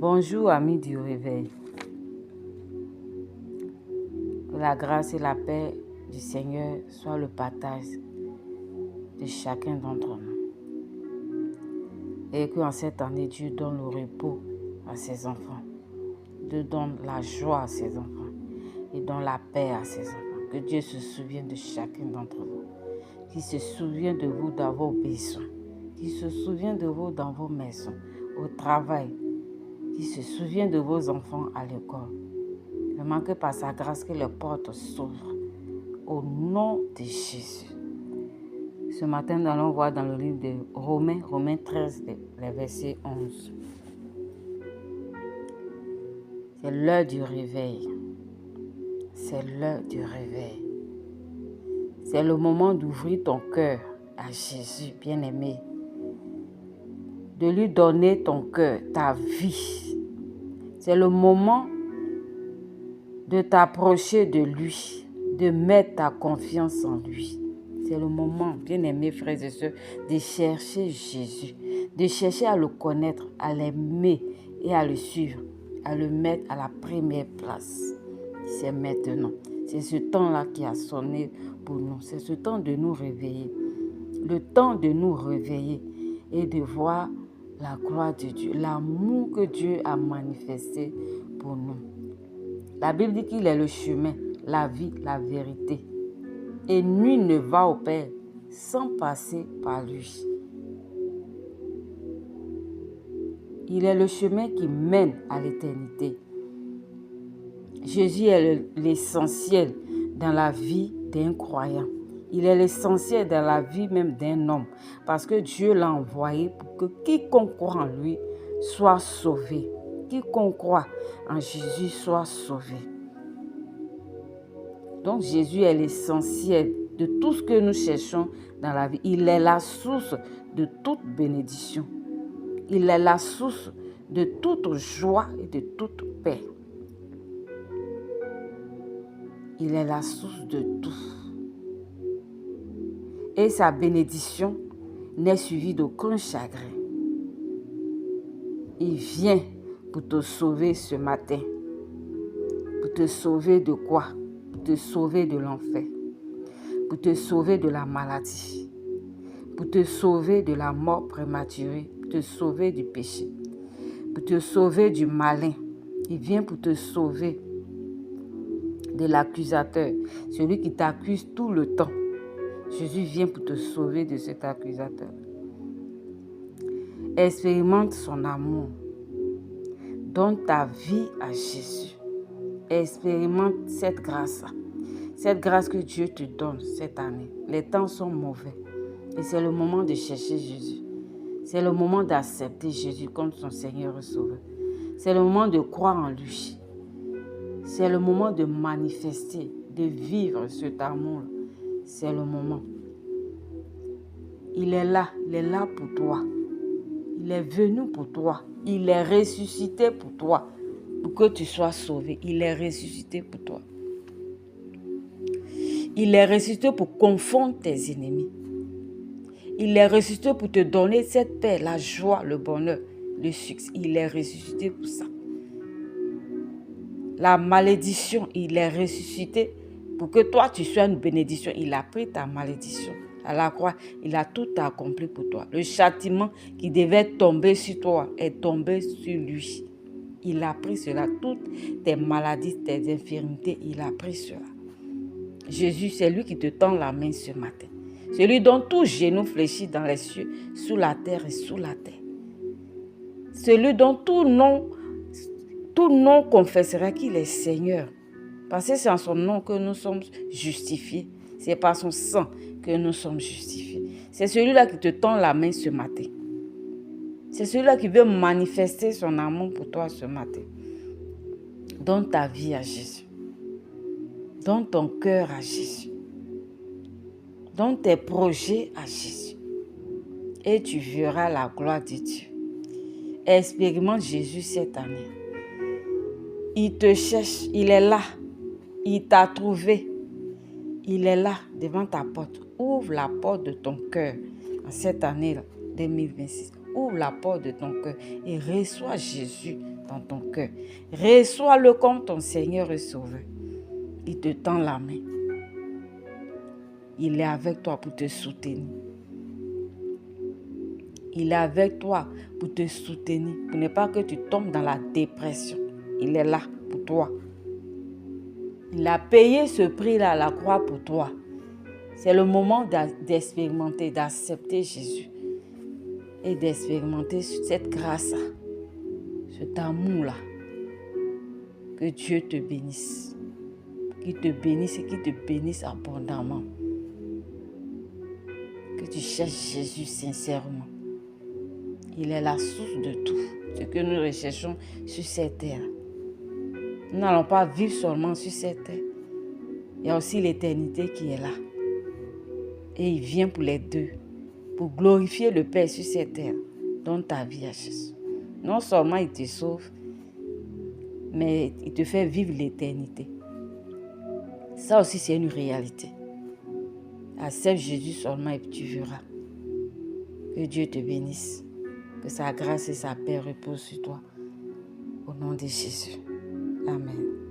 Bonjour amis du réveil. Que la grâce et la paix du Seigneur soient le partage de chacun d'entre nous. Et qu'en cette année, Dieu donne le repos à ses enfants. Dieu donne la joie à ses enfants. Et donne la paix à ses enfants. Que Dieu se souvienne de chacun d'entre vous. Qu'il se souvienne de vous dans vos besoins. Qu'il se souvienne de vous dans vos maisons, au travail. Qu'il se souvienne de vos enfants à l'école. Ne manquez pas sa grâce que les portes s'ouvrent. Au nom de Jésus. Ce matin, nous allons voir dans le livre de Romains 13, le verset 11. C'est l'heure du réveil. C'est l'heure du réveil. C'est le moment d'ouvrir ton cœur à Jésus, bien-aimé. De lui donner ton cœur, ta vie. C'est le moment de t'approcher de lui, de mettre ta confiance en lui. C'est le moment, bien-aimés frères et sœurs, de chercher Jésus, de chercher à le connaître, à l'aimer et à le suivre, à le mettre à la première place. C'est maintenant. C'est ce temps-là qui a sonné pour nous. C'est ce temps de nous réveiller. Le temps de nous réveiller et de voir la gloire de Dieu, l'amour que Dieu a manifesté pour nous. La Bible dit qu'il est le chemin, la vie, la vérité. Et nul ne va au Père sans passer par lui. Il est le chemin qui mène à l'éternité. Jésus est l'essentiel dans la vie d'un croyant. Il est l'essentiel dans la vie même d'un homme. Parce que Dieu l'a envoyé pour que quiconque croit en lui soit sauvé. Quiconque croit en Jésus soit sauvé. Donc Jésus est l'essentiel de tout ce que nous cherchons dans la vie. Il est la source de toute bénédiction. Il est la source de toute joie et de toute paix. Il est la source de tout. Et sa bénédiction n'est suivie d'aucun chagrin. Il vient pour te sauver ce matin. Pour te sauver de quoi? Pour te sauver de l'enfer. Pour te sauver de la maladie. Pour te sauver de la mort prématurée. Pour te sauver du péché. Pour te sauver du malin. Il vient pour te sauver de l'accusateur. Celui qui t'accuse tout le temps. Jésus vient pour te sauver de cet accusateur. Expérimente son amour. Donne ta vie à Jésus. Expérimente cette grâce-là. Cette grâce que Dieu te donne cette année. Les temps sont mauvais. Et c'est le moment de chercher Jésus. C'est le moment d'accepter Jésus comme son Seigneur et Sauveur. C'est le moment de croire en lui. C'est le moment de manifester, de vivre cet amour. C'est le moment. Il est là pour toi. Il est venu pour toi. Il est ressuscité pour toi, pour que tu sois sauvé. Il est ressuscité pour toi. Il est ressuscité pour confondre tes ennemis. Il est ressuscité pour te donner cette paix, la joie, le bonheur, le succès. Il est ressuscité pour ça. La malédiction, il est ressuscité pour que toi, tu sois une bénédiction. Il a pris ta malédiction à la croix. Il a tout accompli pour toi. Le châtiment qui devait tomber sur toi est tombé sur lui. Il a pris cela. Toutes tes maladies, tes infirmités, il a pris cela. Jésus, c'est lui qui te tend la main ce matin. Celui dont tout genou fléchit dans les cieux, sous la terre et sous la terre. Celui dont tout nom confessera qu'il est Seigneur. Parce que c'est en son nom que nous sommes justifiés. C'est par son sang que nous sommes justifiés. C'est celui-là qui te tend la main ce matin. C'est celui-là qui veut manifester son amour pour toi ce matin. Donne ta vie à Jésus. Donne ton cœur à Jésus. Donne tes projets à Jésus. Et tu verras la gloire de Dieu. Expérimente Jésus cette année. Il te cherche, il est là. Il t'a trouvé. Il est là devant ta porte. Ouvre la porte de ton cœur en cette année 2026. Ouvre la porte de ton cœur et reçois Jésus dans ton cœur. Reçois-le comme ton Seigneur et Sauveur. Il te tend la main. Il est avec toi pour te soutenir. Il est avec toi pour te soutenir, pour ne pas que tu tombes dans la dépression. Il est là pour toi. Il a payé ce prix-là à la croix pour toi. C'est le moment d'expérimenter, d'accepter Jésus et d'expérimenter cette grâce-là, cet amour-là. Que Dieu te bénisse. Qu'il te bénisse et qu'il te bénisse abondamment. Que tu cherches Jésus sincèrement. Il est la source de tout ce que nous recherchons sur cette terre. Nous n'allons pas vivre seulement sur cette terre. Il y a aussi l'éternité qui est là. Et il vient pour les deux, pour glorifier le Père sur cette terre. Donne ta vie à Jésus. Non seulement il te sauve, mais il te fait vivre l'éternité. Ça aussi, c'est une réalité. Accepte Jésus seulement et tu verras. Que Dieu te bénisse. Que sa grâce et sa paix reposent sur toi. Au nom de Jésus. Amen.